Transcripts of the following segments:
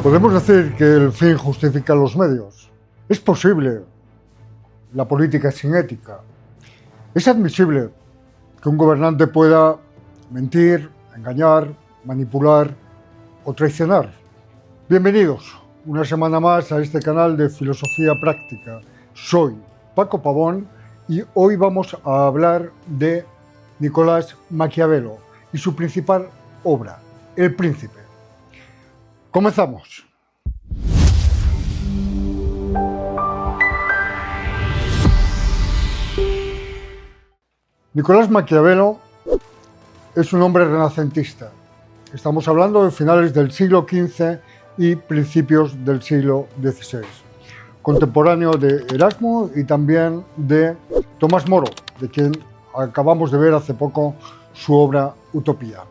Podemos decir que el fin justifica los medios. Es posible. La política es sin ética. Es admisible que un gobernante pueda mentir, engañar, manipular o traicionar. Bienvenidos una semana más a este canal de Filosofía Práctica. Soy Paco Pavón y hoy vamos a hablar de Nicolás Maquiavelo y su principal obra, El Príncipe. Comenzamos. Nicolás Maquiavelo es un hombre renacentista. Estamos hablando de finales del siglo XV y principios del siglo XVI. Contemporáneo de Erasmo y también de Tomás Moro, de quien acabamos de ver hace poco su obra Utopía.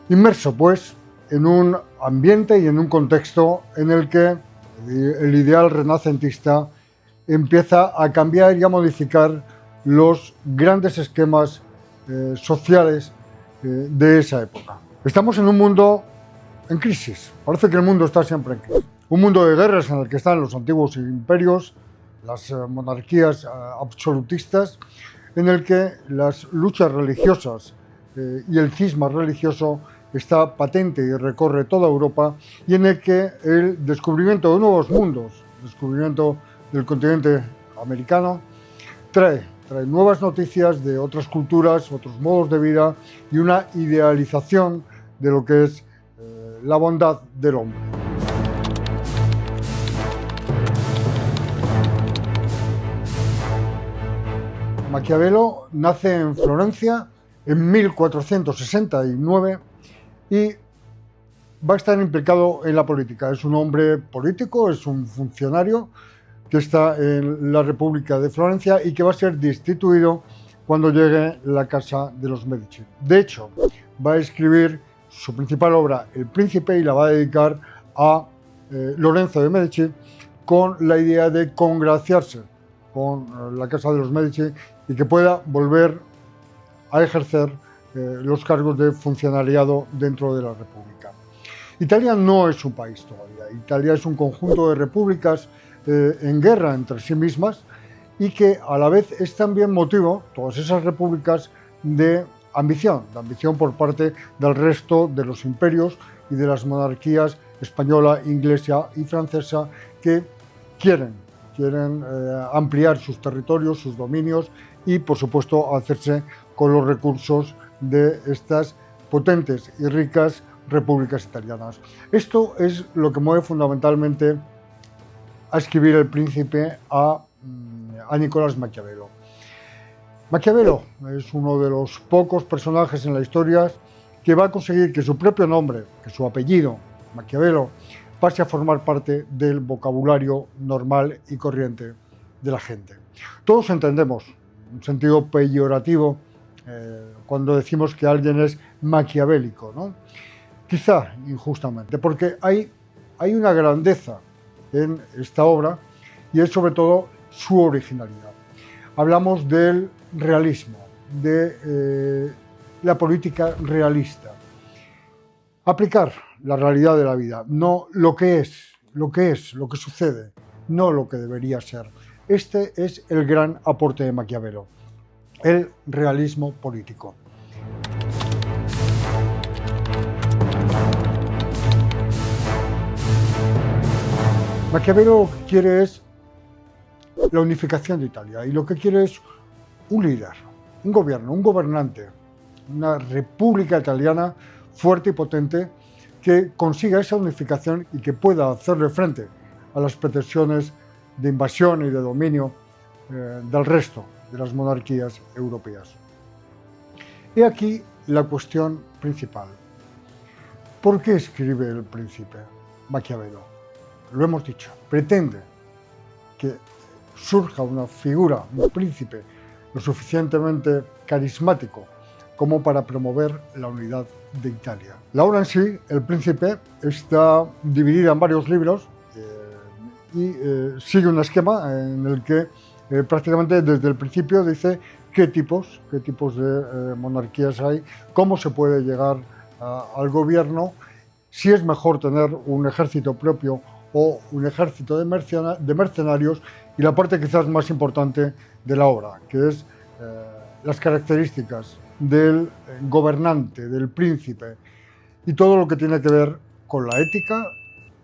Inmerso, pues, en un ambiente y en un contexto en el que el ideal renacentista empieza a cambiar y a modificar los grandes esquemas sociales de esa época. Estamos en un mundo en crisis. Parece que el mundo está siempre en crisis. Un mundo de guerras en el que están los antiguos imperios, las monarquías absolutistas, en el que las luchas religiosas y el cisma religioso está patente y recorre toda Europa, y en el que el descubrimiento de nuevos mundos, el descubrimiento del continente americano, trae nuevas noticias de otras culturas, otros modos de vida y una idealización de lo que es la bondad del hombre. Maquiavelo nace en Florencia en 1469 y va a estar implicado en la política. Es un hombre político, es un funcionario que está en la República de Florencia y que va a ser destituido cuando llegue la Casa de los Medici. De hecho, va a escribir su principal obra, El Príncipe, y la va a dedicar a Lorenzo de Medici con la idea de congraciarse con la Casa de los Medici y que pueda volver a ejercer los cargos de funcionariado dentro de la República. Italia no es un país todavía. Italia es un conjunto de repúblicas en guerra entre sí mismas y que a la vez es también motivo, todas esas repúblicas, de ambición por parte del resto de los imperios y de las monarquías española, inglesa y francesa que quieren ampliar sus territorios, sus dominios y, por supuesto, hacerse con los recursos de estas potentes y ricas repúblicas italianas. Esto es lo que mueve fundamentalmente a escribir El Príncipe a Nicolás Maquiavelo. Maquiavelo es uno de los pocos personajes en la historia que va a conseguir que su propio nombre, que su apellido, Maquiavelo, pase a formar parte del vocabulario normal y corriente de la gente. Todos entendemos un sentido peyorativo cuando decimos que alguien es maquiavélico, ¿no? Quizá injustamente, porque hay una grandeza en esta obra y es sobre todo su originalidad. Hablamos del realismo, de la política realista. Aplicar la realidad de la vida, no lo que lo que sucede, no lo que debería ser. Este es el gran aporte de Maquiavelo, el realismo político. Maquiavelo lo que quiere es la unificación de Italia y lo que quiere es un líder, un gobierno, un gobernante, una república italiana fuerte y potente que consiga esa unificación y que pueda hacerle frente a las pretensiones de invasión y de dominio del resto de las monarquías europeas. He aquí la cuestión principal. ¿Por qué escribe El Príncipe Maquiavelo? Lo hemos dicho, pretende que surja una figura, un príncipe, lo suficientemente carismático como para promover la unidad de Italia. La obra en sí, El Príncipe, está dividida en varios libros y sigue un esquema en el que prácticamente desde el principio dice qué tipos de monarquías hay, cómo se puede llegar al gobierno si es mejor tener un ejército propio o un ejército de mercenarios, y la parte quizás más importante de la obra, que es las características del gobernante, del príncipe, y todo lo que tiene que ver con la ética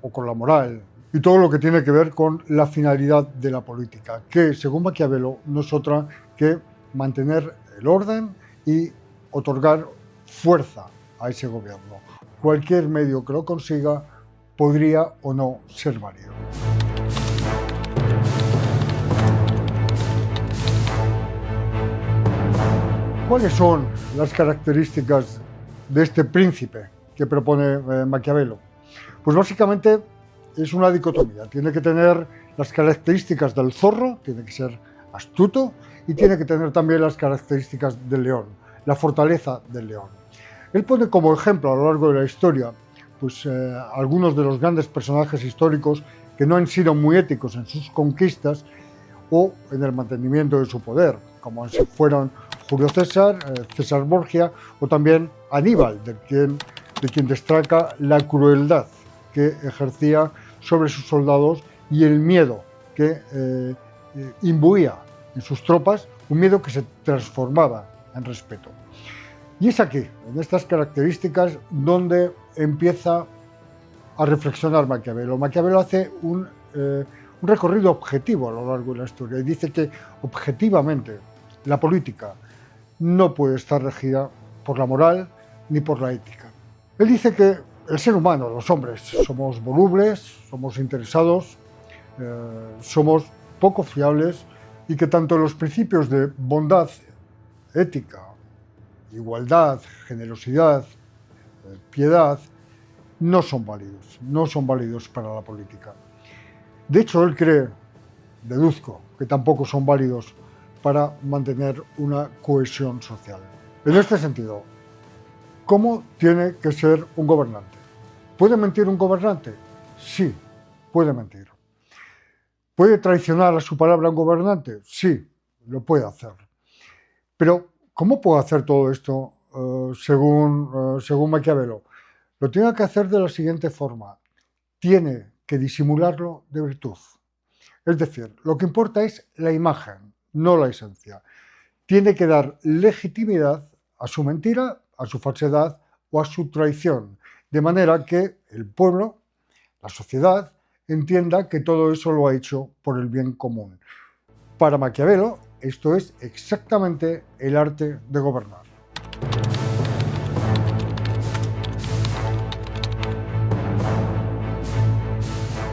o con la moral, y todo lo que tiene que ver con la finalidad de la política, que según Maquiavelo no es otra que mantener el orden y otorgar fuerza a ese gobierno. Cualquier medio que lo consiga podría o no ser válido. ¿Cuáles son las características de este príncipe que propone Maquiavelo? Pues básicamente es una dicotomía. Tiene que tener las características del zorro, tiene que ser astuto, y tiene que tener también las características del león, la fortaleza del león. Él pone como ejemplo a lo largo de la historia pues, algunos de los grandes personajes históricos que no han sido muy éticos en sus conquistas o en el mantenimiento de su poder, como si fueron Julio César, César Borgia o también Aníbal, de quien destaca la crueldad que ejercía sobre sus soldados y el miedo que imbuía en sus tropas, un miedo que se transformaba en respeto. Y es aquí, en estas características, donde empieza a reflexionar Maquiavelo. Maquiavelo hace un recorrido objetivo a lo largo de la historia y dice que objetivamente la política no puede estar regida por la moral ni por la ética. Él dice que el ser humano, los hombres, somos volubles, somos interesados, somos poco fiables y que tanto los principios de bondad, ética, igualdad, generosidad, piedad, no son válidos para la política. De hecho, él cree, deduzco, que tampoco son válidos para mantener una cohesión social. En este sentido, ¿cómo tiene que ser un gobernante? ¿Puede mentir un gobernante? Sí, puede mentir. ¿Puede traicionar a su palabra un gobernante? Sí, lo puede hacer. Pero, ¿cómo puede hacer todo esto según Maquiavelo? Lo tiene que hacer de la siguiente forma. Tiene que disimularlo de virtud. Es decir, lo que importa es la imagen, no la esencia. Tiene que dar legitimidad a su mentira, a su falsedad o a su traición, de manera que el pueblo, la sociedad, entienda que todo eso lo ha hecho por el bien común. Para Maquiavelo, esto es exactamente el arte de gobernar.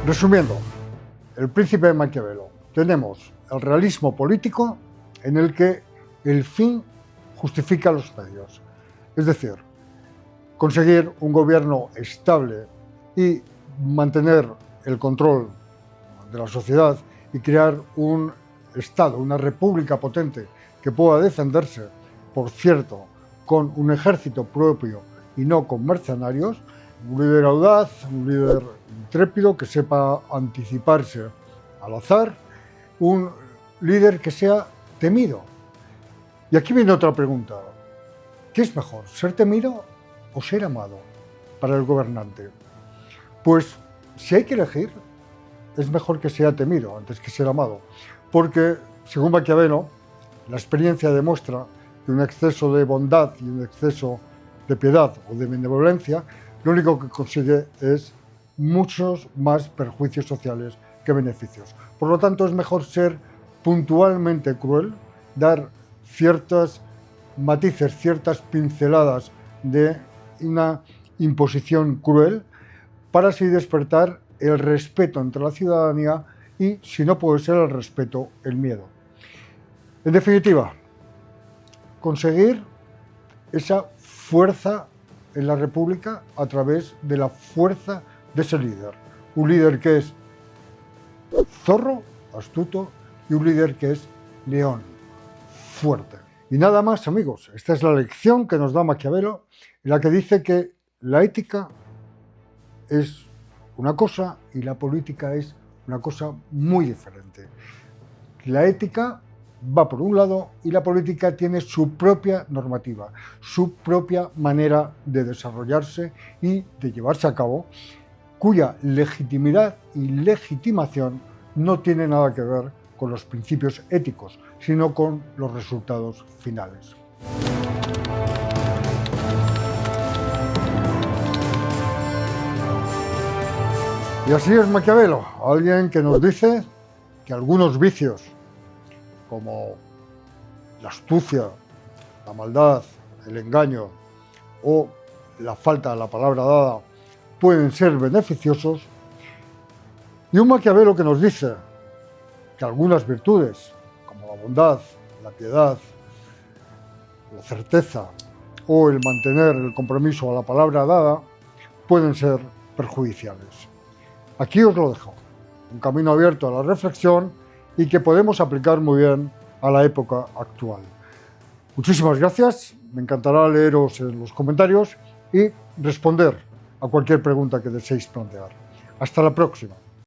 Resumiendo, el príncipe de Maquiavelo. Tenemos el realismo político en el que el fin justifica los medios. Es decir, conseguir un gobierno estable y mantener el control de la sociedad y crear un Estado, una república potente que pueda defenderse, por cierto, con un ejército propio y no con mercenarios, un líder audaz, un líder intrépido que sepa anticiparse al azar, un líder que sea temido. Y aquí viene otra pregunta. ¿Qué es mejor, ser temido o ser amado para el gobernante? Pues si hay que elegir, es mejor que sea temido antes que ser amado, porque, según Maquiavelo, la experiencia demuestra que un exceso de bondad y un exceso de piedad o de benevolencia lo único que consigue es muchos más perjuicios sociales que beneficios. Por lo tanto, es mejor ser puntualmente cruel, dar ciertos matices, ciertas pinceladas de una imposición cruel, para así despertar el respeto entre la ciudadanía y, si no puede ser el respeto, el miedo. En definitiva, conseguir esa fuerza en la República a través de la fuerza de ese líder. Un líder que es zorro, astuto, y un líder que es león, fuerte. Y nada más, amigos, esta es la lección que nos da Maquiavelo, en la que dice que la ética es una cosa y la política es una cosa muy diferente. La ética va por un lado y la política tiene su propia normativa, su propia manera de desarrollarse y de llevarse a cabo, cuya legitimidad y legitimación no tiene nada que ver con los principios éticos, sino con los resultados finales. Y así es Maquiavelo, alguien que nos dice que algunos vicios, como la astucia, la maldad, el engaño o la falta de la palabra dada, pueden ser beneficiosos, y un Maquiavelo que nos dice que algunas virtudes, como la bondad, la piedad, la certeza o el mantener el compromiso a la palabra dada, pueden ser perjudiciales. Aquí os lo dejo, un camino abierto a la reflexión y que podemos aplicar muy bien a la época actual. Muchísimas gracias, me encantará leeros en los comentarios y responder a cualquier pregunta que deseéis plantear. Hasta la próxima.